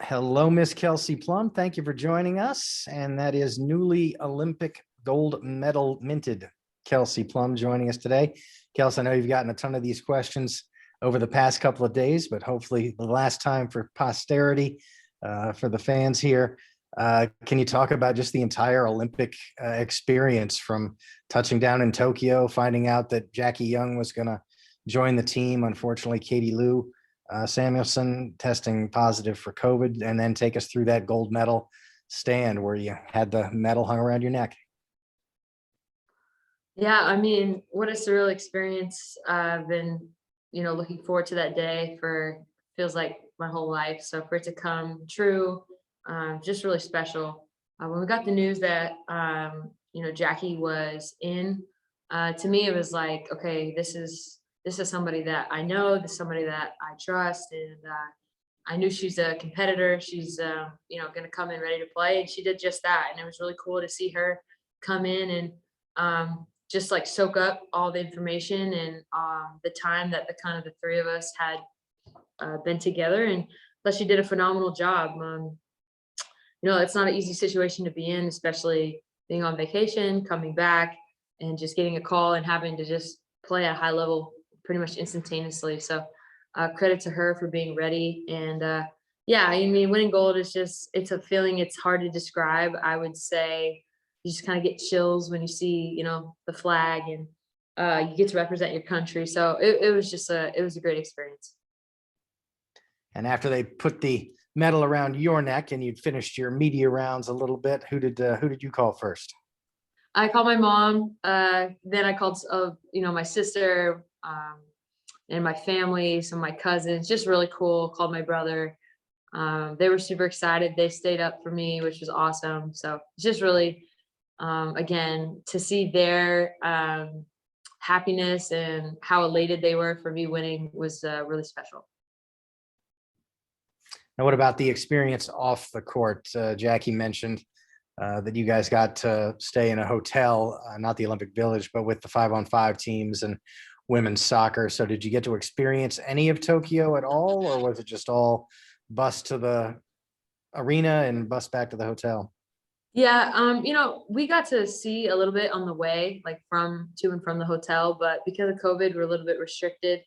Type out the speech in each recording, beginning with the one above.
Hello, Miss Kelsey Plum. Thank you for joining us. And that is newly Olympic gold medal minted Kelsey Plum joining us today. Kelsey, I know you've gotten a ton of these questions over the past couple of days, but hopefully the last time for posterity, for the fans here. Can you talk about just the entire Olympic experience, from touching down in Tokyo, finding out that Jackie Young was going to join the team? Unfortunately, Katie Lou Samuelson testing positive for COVID, and then take us through that gold medal stand where you had the medal hung around your neck. Yeah, I mean, what a surreal experience. I've been, looking forward to that day for feels like my whole life. So for it to come true, just really special. When we got the news that Jackie was in, to me it was like, okay, this is somebody that I know, this is somebody that I trust, and I knew she's a competitor. She's going to come in ready to play, and she did just that. And it was really cool to see her come in and just like soak up all the information and the time that the three of us had been together. And but she did a phenomenal job. It's not an easy situation to be in, especially being on vacation, coming back, and just getting a call and having to just play at a high level pretty much instantaneously. So credit to her for being ready. And yeah, I mean, winning gold is it's a feeling it's hard to describe. I would say you just kind of get chills when you see, the flag, and you get to represent your country. So it was a great experience. And after they put the medal around your neck and you'd finished your media rounds a little bit, who did you call first? I called my mom. Then I called, my sister, and my family, some of my cousins. Just really cool. Called my brother. They were super excited. They stayed up for me, which was awesome. So just really, again, to see their happiness and how elated they were for me winning was really special. Now, what about the experience off the court? Jackie mentioned that you guys got to stay in a hotel, not the Olympic Village, but with the 5-on-5 teams and women's soccer. So did you get to experience any of Tokyo at all, or was it just all bus to the arena and bus back to the hotel? Yeah, we got to see a little bit on the way, like from to and from the hotel, but because of COVID, we're a little bit restricted.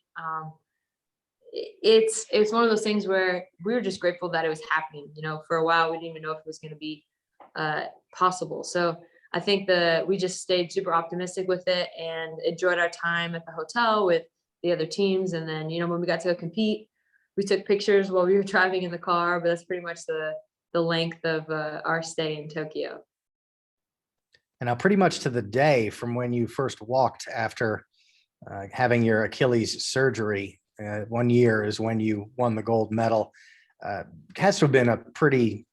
It's one of those things where we were just grateful that it was happening. For a while, we didn't even know if it was going to be possible. So I think that we just stayed super optimistic with it and enjoyed our time at the hotel with the other teams. And then, when we got to go compete, we took pictures while we were driving in the car, but that's pretty much the length of our stay in Tokyo. And now, pretty much to the day from when you first walked after having your Achilles surgery, 1 year is when you won the gold medal. It has to have been a pretty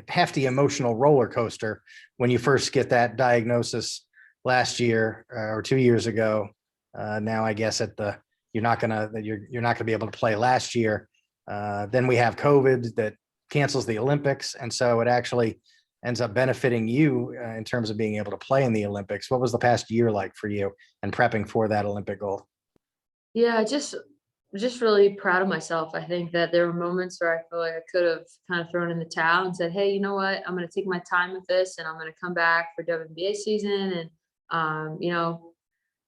hefty emotional roller coaster when you first get that diagnosis last year or 2 years ago. Now, I guess you're not gonna be able to play last year. Then we have COVID that cancels the Olympics, and so it actually ends up benefiting you in terms of being able to play in the Olympics. What was the past year like for you and prepping for that Olympic gold? Yeah, just really proud of myself. I think that there were moments where I feel like I could have kind of thrown in the towel and said, hey, you know what? I'm going to take my time with this, and I'm going to come back for WNBA season. And,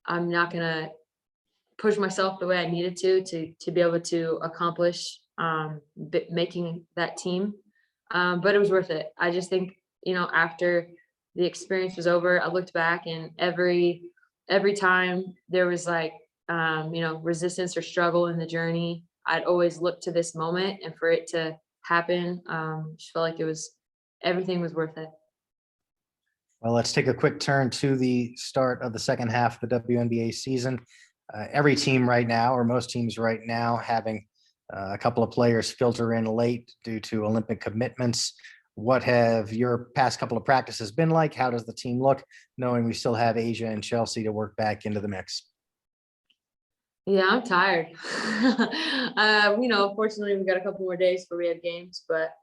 I'm not going to push myself the way I needed to be able to accomplish making that team. But it was worth it. I just think, after the experience was over, I looked back, and every time there was like, resistance or struggle in the journey, I'd always look to this moment, and for it to happen, just felt like everything was worth it. Well, let's take a quick turn to the start of the second half of the WNBA season. Every team right now, or most teams right now, having a couple of players filter in late due to Olympic commitments. What have your past couple of practices been like? How does the team look, knowing we still have Asia and Chelsea to work back into the mix? Yeah, I'm tired. Fortunately, we got a couple more days before we have games, but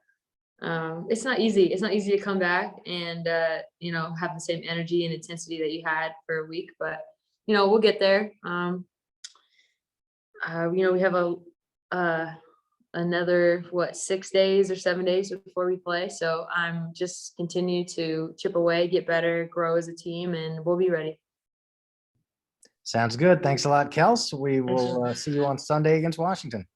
it's not easy. It's not easy to come back and have the same energy and intensity that you had for a week, but we'll get there. We have a another, 6 days or 7 days before we play. So I'm just continue to chip away, get better, grow as a team, and we'll be ready. Sounds good. Thanks a lot, Kels. We Thanks, will see you on Sunday against Washington.